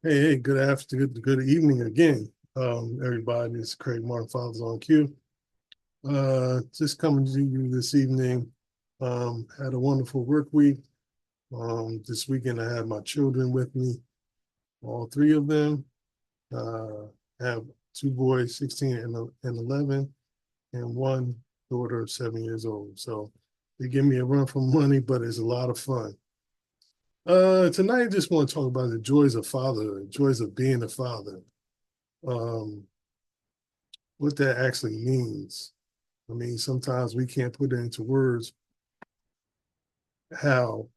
Hey, good afternoon, good evening again, everybody. It's Craig Martin, Fathers on Cue. Just coming to you this evening. Had a wonderful work week. This weekend I had my children with me, all three of them. I have two boys, 16 and 11, and one daughter, 7 years old. So they give me a run for money, but it's a lot of fun. Tonight, I just want to talk about the joys of fatherhood, joys of being a father. Um, what that actually means. I mean, sometimes we can't put it into words how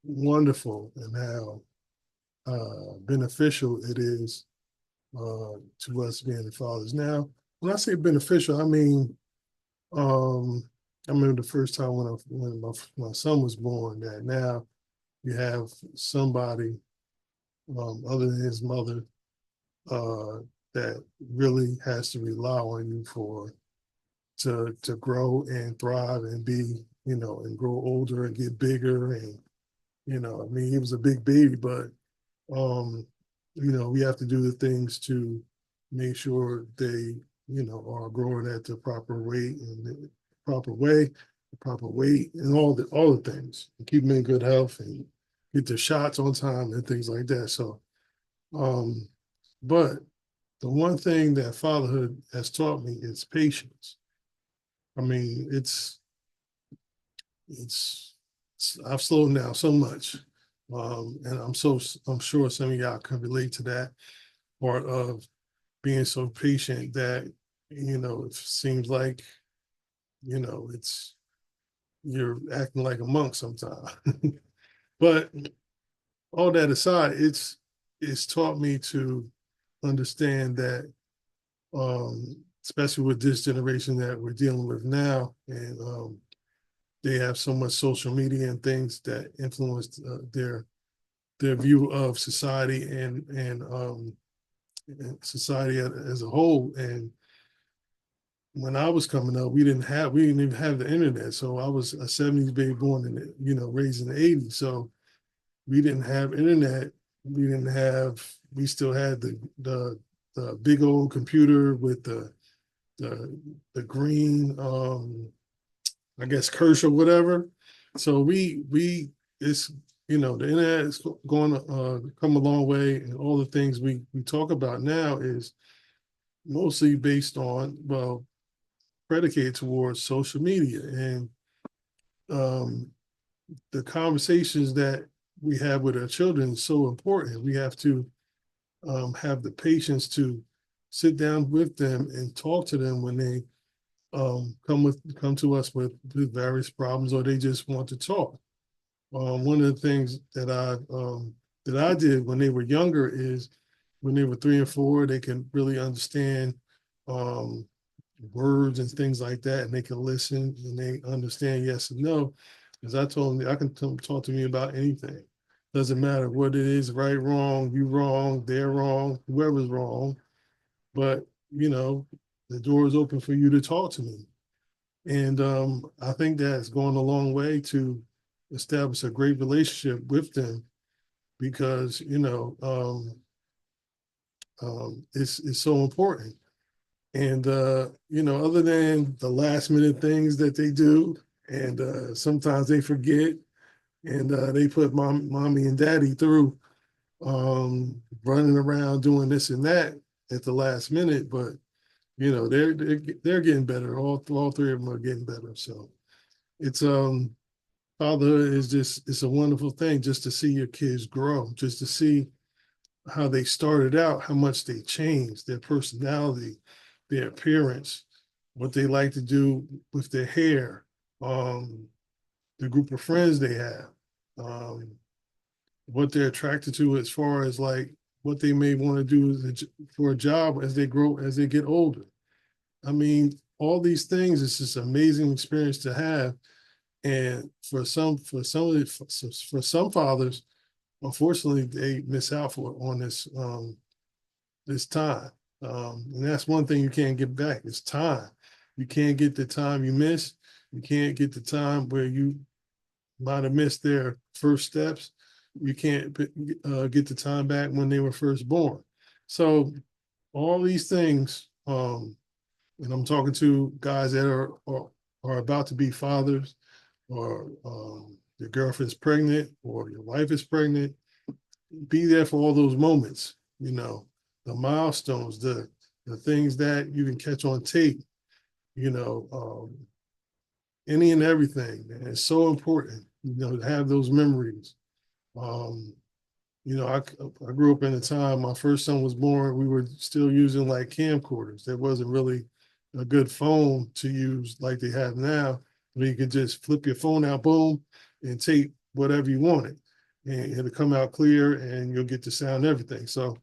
wonderful and how beneficial it is to us being the fathers. Now, when I say beneficial, I mean I remember the first time when my son was born. That now you have somebody other than his mother uh, that really has to rely on you for to grow and thrive and be, and grow older and get bigger. And, I mean, he was a big baby, but, um, we have to do the things to make sure they, are growing at the proper rate and the proper way, the proper weight, and all the things. And keep them in good health and get their shots on time and things like that. So, um, but the one thing that fatherhood has taught me is patience. I mean, it's, I've slowed down so much, and I'm sure some of y'all can relate to that part of being so patient that it seems like it's you're acting like a monk sometimes. But all that aside, it's taught me to understand that, especially with this generation that we're dealing with now, and they have so much social media and things that influence their view of society and society as a whole. And when I was coming up, we didn't even have the internet. So I was a '70s baby born in raised in the '80s. So we didn't have internet. We still had the big old computer with the green I guess Kirsch or whatever. So we it's the internet is going to come a long way, and all the things we talk about now is mostly based on, well, predicated towards social media. And um, the conversations that we have with our children is so important. We have to have the patience to sit down with them and talk to them when they come to us with various problems, or they just want to talk. One of the things that I did when they were younger is when they were 3 and 4, they can really understand um, words and things like that, and they can listen and they understand yes and no. As I told them, I can talk to me about anything. Doesn't matter what it is, right, wrong, you wrong, they're wrong, whoever's wrong. But the door is open for you to talk to me. And I think that's going a long way to establish a great relationship with them, because it's so important. And other than the last minute things that they do, and sometimes they forget, and they put mommy and daddy through running around doing this and that at the last minute. But they're getting better. All three of them are getting better. So it's fatherhood is just, it's a wonderful thing, just to see your kids grow, just to see how they started out, how much they changed, their personality, their appearance, what they like to do with their hair, um, the group of friends they have, um, what they're attracted to as far as like what they may want to do for a job as they grow, as they get older. I mean, all these things is just an amazing experience to have. And for some fathers, unfortunately, they miss out on this time. And that's one thing you can't get back. It's time. You can't get the time you miss. You can't get the time where you might have missed their first steps. you can't get the time back when they were first born. So all these things, and I'm talking to guys that are about to be fathers, or your girlfriend's pregnant, or your wife is pregnant. Be there for all those moments, the milestones, the things that you can catch on tape, you know, any and everything. And it's so important, to have those memories. Um, I grew up in a time my first son was born, we were still using like camcorders. There wasn't really a good phone to use like they have now, where you could just flip your phone out, boom, and tape whatever you wanted. And it'll come out clear and you'll get the sound and everything. So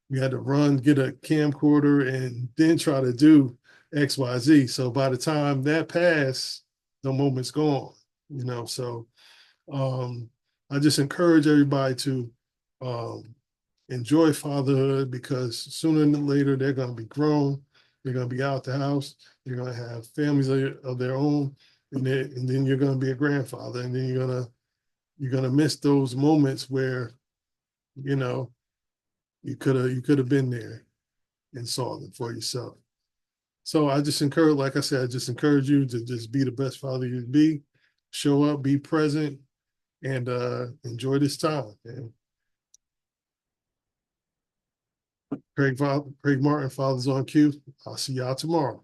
we had to run, get a camcorder, and then try to do XYZ. So by the time that passed, the moment's gone, So um, I just encourage everybody to um, enjoy fatherhood, because sooner than later they're going to be grown, they're going to be out the house, they're going to have families of their own, and then you're going to be a grandfather, and then you're gonna miss those moments where you know you could have been there and saw them for yourself. So I just encourage, like I said, I just encourage you to just be the best father you can be, show up, be present, and enjoy this time. And Craig Martin, Fathers on Cue. I'll see y'all tomorrow.